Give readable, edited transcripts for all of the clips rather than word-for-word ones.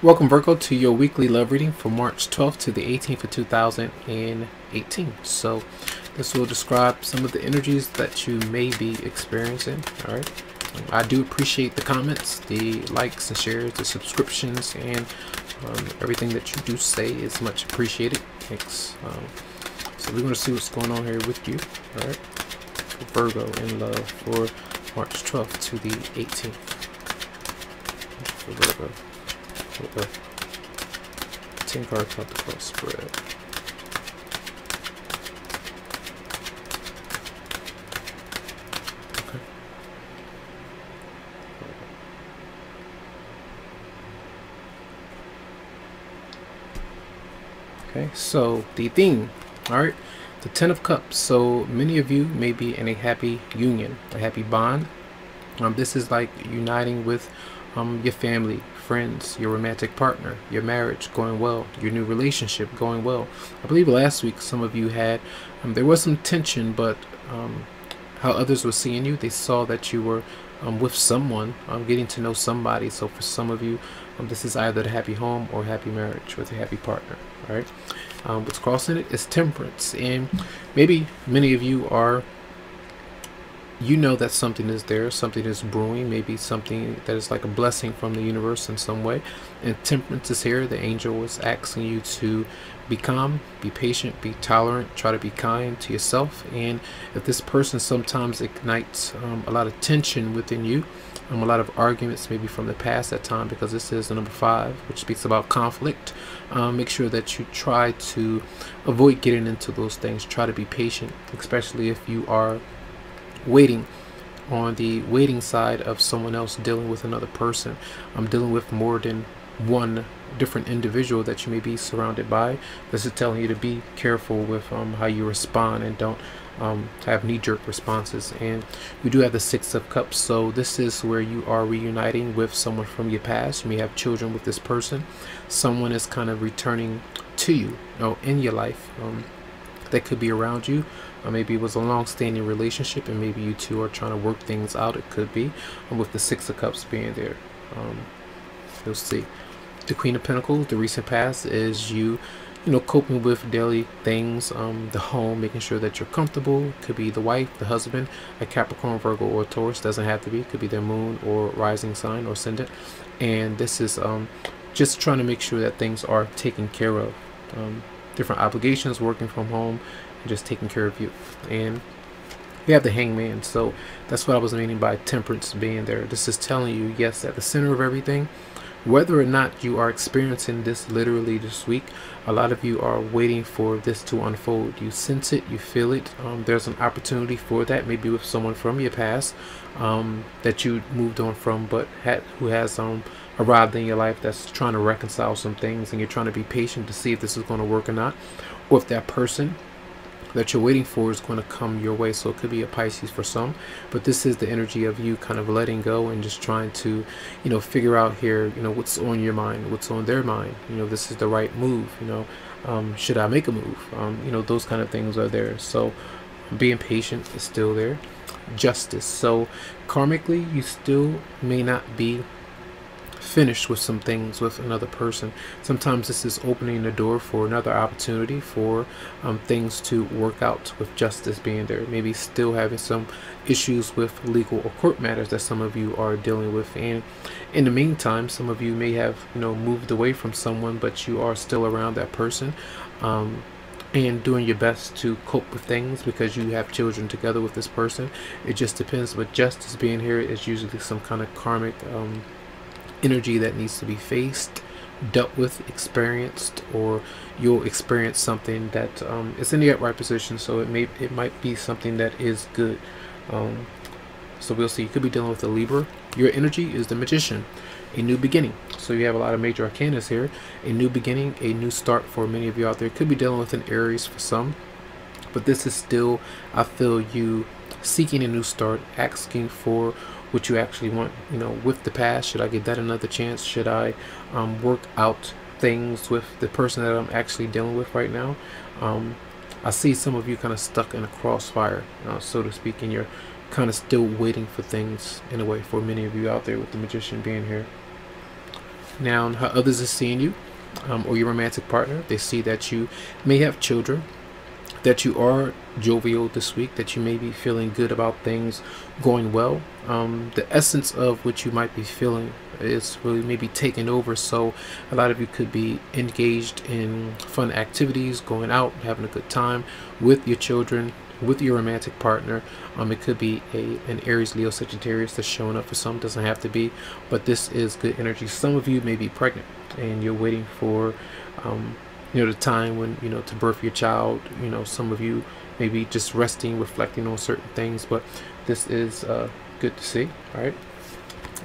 Welcome, Virgo, to your weekly love reading for March 12th to the 18th of 2018. So this will describe some of the energies that you may be experiencing. All right. I do appreciate the comments, the likes and shares, the subscriptions, and everything that you do say is much appreciated. Thanks. So we're going to see what's going on here with you. All right. Virgo in love for March 12th to the 18th. For Virgo. 10 cards out the cross spread. Okay. Okay, so the theme, all right, the 10 of Cups. So many of you may be in a happy union, a happy bond. This is like uniting with your family, friends, your romantic partner, your marriage going well, your new relationship going well. I believe last week some of you had, there was some tension, but how others were seeing you, they saw that you were with someone, getting to know somebody. So for some of you, this is either the happy home or happy marriage with a happy partner. All right. What's crossing it is Temperance, and maybe many of you are, you know that something is there, something is brewing, maybe something that is like a blessing from the universe in some way. And Temperance is here. The angel was asking you to be calm, be patient, be tolerant, try to be kind to yourself. And if this person sometimes ignites a lot of tension within you, a lot of arguments maybe from the past at time, because this is the number 5, which speaks about conflict, make sure that you try to avoid getting into those things. Try to be patient, especially if you are waiting on the waiting side of someone else dealing with another person. I'm dealing with more than one different individual that you may be surrounded by. This is telling you to be careful with how you respond, and don't have knee-jerk responses. And we do have the 6 of Cups, so this is where you are reuniting with someone from your past. You may have children with this person. Someone is kind of returning to you, in your life, that could be around you. Maybe it was a long-standing relationship, and maybe you two are trying to work things out. It could be, with the 6 of Cups being there. You'll see. The Queen of Pentacles, the recent past, is you coping with daily things, the home, making sure that you're comfortable. It could be the wife, the husband, a Capricorn, Virgo, or Taurus. Doesn't have to be. It could be their moon or rising sign or ascendant. And this is just trying to make sure that things are taken care of. Different obligations, working from home, and just taking care of you. And you have the Hangman, so that's what I was meaning by Temperance being there. This is telling you, yes, at the center of everything, whether or not you are experiencing this literally this week, a lot of you are waiting for this to unfold. You sense it, you feel it. There's an opportunity for that, maybe with someone from your past that you moved on from, but who has arrived in your life, that's trying to reconcile some things, and you're trying to be patient to see if this is going to work or not, or if that person that you're waiting for is going to come your way. So it could be a Pisces for some, but this is the energy of you kind of letting go and just trying to figure out here what's on your mind, what's on their mind. This is the right move. Should I make a move? Those kind of things are there. So being patient is still there. Justice, so karmically you still may not be finished with some things with another person. Sometimes this is opening the door for another opportunity for things to work out, with justice being there. Maybe still having some issues with legal or court matters that some of you are dealing with, and in the meantime some of you may have moved away from someone, but you are still around that person, and doing your best to cope with things because you have children together with this person. It just depends. But justice being here is usually some kind of karmic energy that needs to be faced, dealt with, experienced, or you'll experience something that is in the upright position. So it might be something that is good. So we'll see. You could be dealing with a Libra. Your energy is the Magician, a new beginning. So you have a lot of major arcanas here. A new beginning, a new start for many of you out there. Could be dealing with an Aries for some, but this is still, I feel, you seeking a new start, asking for what you actually want. With the past, should I give that another chance? Should I work out things with the person that I'm actually dealing with right now? I see some of you kind of stuck in a crossfire, so to speak, and you're kind of still waiting for things in a way, for many of you out there, with the Magician being here. Now, how others are seeing you, or your romantic partner, they see that you may have children, that you are jovial this week, that you may be feeling good about things going well. The essence of what you might be feeling is really maybe taking over. So a lot of you could be engaged in fun activities, going out, having a good time with your children, with your romantic partner. It could be an Aries, Leo, Sagittarius that's showing up for some. Doesn't have to be, but this is good energy. Some of you may be pregnant and you're waiting for the time when, to birth your child. Some of you may be just resting, reflecting on certain things, but this is good to see. All right.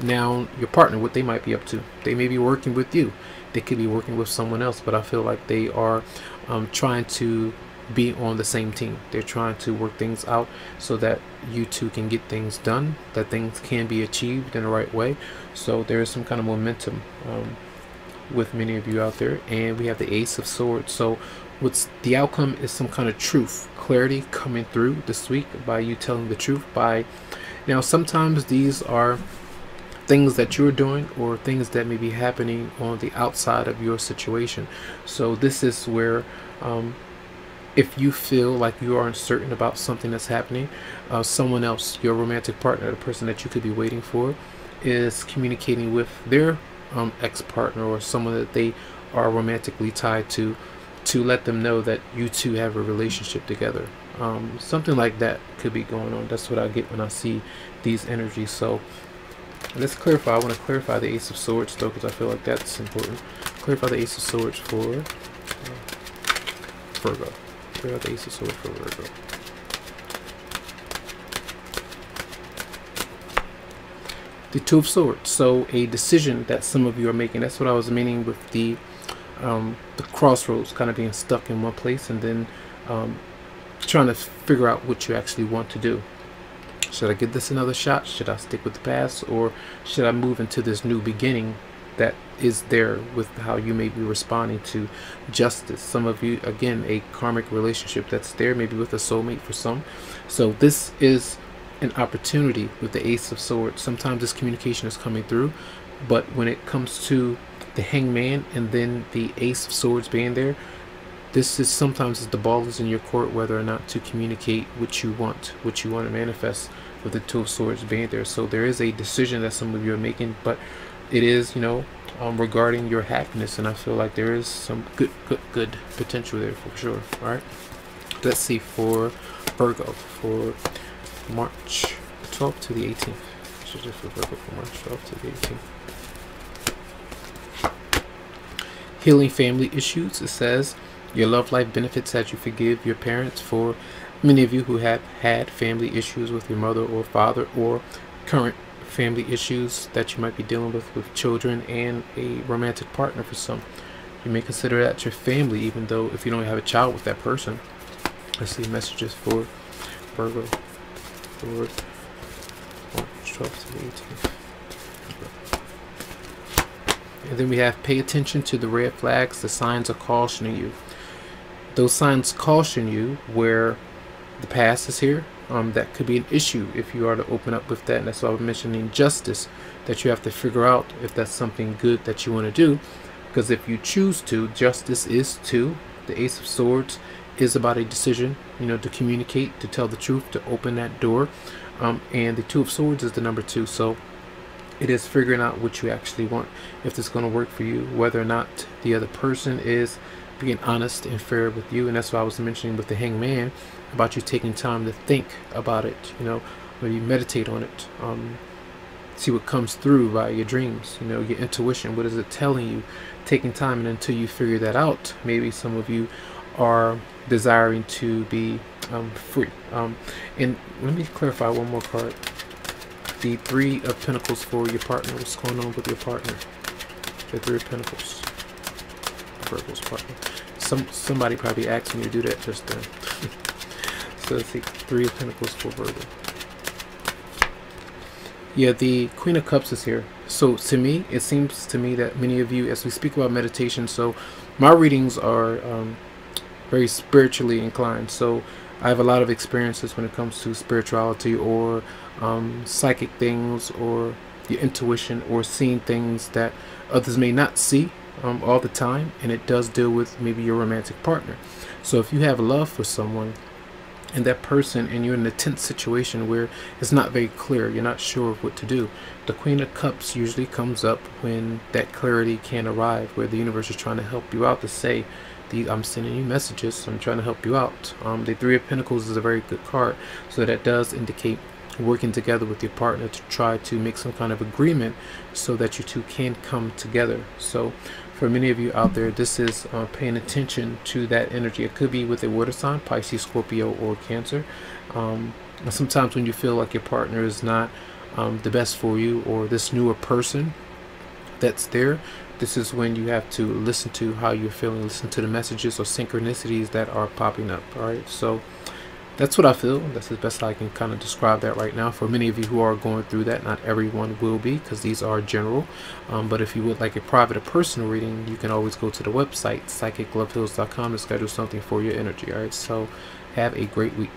Now, your partner, what they might be up to. They may be working with you. They could be working with someone else, but I feel like they are trying to be on the same team. They're trying to work things out so that you two can get things done, that things can be achieved in the right way. So there is some kind of momentum with many of you out there. And we have the Ace of Swords. So what's the outcome is some kind of truth, clarity coming through this week by you telling the truth. Now, sometimes these are things that you're doing or things that may be happening on the outside of your situation. So this is where if you feel like you are uncertain about something that's happening, someone else, your romantic partner, the person that you could be waiting for, is communicating with their ex-partner or someone that they are romantically tied to let them know that you two have a relationship together. Something like that could be going on. That's what I get when I see these energies. So let's clarify. I want to clarify the Ace of Swords though, because I feel like that's important. Clarify the Ace of Swords for Virgo. Clarify the Ace of Swords for Virgo. The Two of Swords. So a decision that some of you are making. That's what I was meaning with the crossroads, kind of being stuck in one place and then trying to figure out what you actually want to do. Should I give this another shot? Should I stick with the past, or should I move into this new beginning that is there with how you may be responding to justice? Some of you, again, a karmic relationship that's there, maybe with a soulmate for some. So this is an opportunity with the Ace of Swords. Sometimes this communication is coming through, but when it comes to the Hangman and then the Ace of Swords being there, this is sometimes the ball is in your court whether or not to communicate what you want to manifest with the Two of Swords being there. So there is a decision that some of you are making, but it is, regarding your happiness, and I feel like there is some good potential there for sure. All right, let's see for Virgo for March 12th to the 18th. So just for Virgo for March 12th to the 18th. Healing family issues. It says your love life benefits as you forgive your parents. For many of you who have had family issues with your mother or father, or current family issues that you might be dealing with children and a romantic partner for some, you may consider that your family, even though if you don't have a child with that person. Let's see messages for Virgo for March 12th to the 18th. And then we have pay attention to the red flags. The signs are cautioning you. Those signs caution you where the past is here. That could be an issue if you are to open up with that. And that's why I'm mentioning justice, that you have to figure out if that's something good that you want to do. Because if you choose to, justice is to. The Ace of Swords is about a decision, to communicate, to tell the truth, to open that door. And the Two of Swords is the number 2. So it is figuring out what you actually want, if it's going to work for you, whether or not the other person is being honest and fair with you. And that's why I was mentioning with the Hangman about you taking time to think about it, maybe meditate on it, see what comes through by your dreams, your intuition, what is it telling you, taking time. And until you figure that out, maybe some of you are desiring to be free. And let me clarify one more card. The Three of Pentacles for your partner. What's going on with your partner? The Three of Pentacles. Virgo's partner. Somebody probably asked me to do that just then. So let's see. Three of Pentacles for Virgo. Yeah, the Queen of Cups is here. So to me, it seems to me that many of you, as we speak about meditation, so my readings are very spiritually inclined. So I have a lot of experiences when it comes to spirituality or psychic things or your intuition, or seeing things that others may not see all the time. And it does deal with maybe your romantic partner. So if you have love for someone and that person, and you're in a tense situation where it's not very clear, you're not sure of what to do, the Queen of Cups usually comes up when that clarity can arrive, where the universe is trying to help you out, to say, I'm sending you messages, I'm trying to help you out. The Three of Pentacles is a very good card, so that does indicate working together with your partner to try to make some kind of agreement so that you two can come together. So for many of you out there, this is paying attention to that energy. It could be with a water sign, Pisces, Scorpio, or Cancer. Sometimes when you feel like your partner is not the best for you, or this newer person that's there, this is when you have to listen to how you're feeling, listen to the messages or synchronicities that are popping up. All right, so that's what I feel. That's the best I can kind of describe that right now. For many of you who are going through that, not everyone will be, because these are general. But if you would like a private or personal reading, you can always go to the website, psychicloveheals.com, to schedule something for your energy. All right, so have a great week.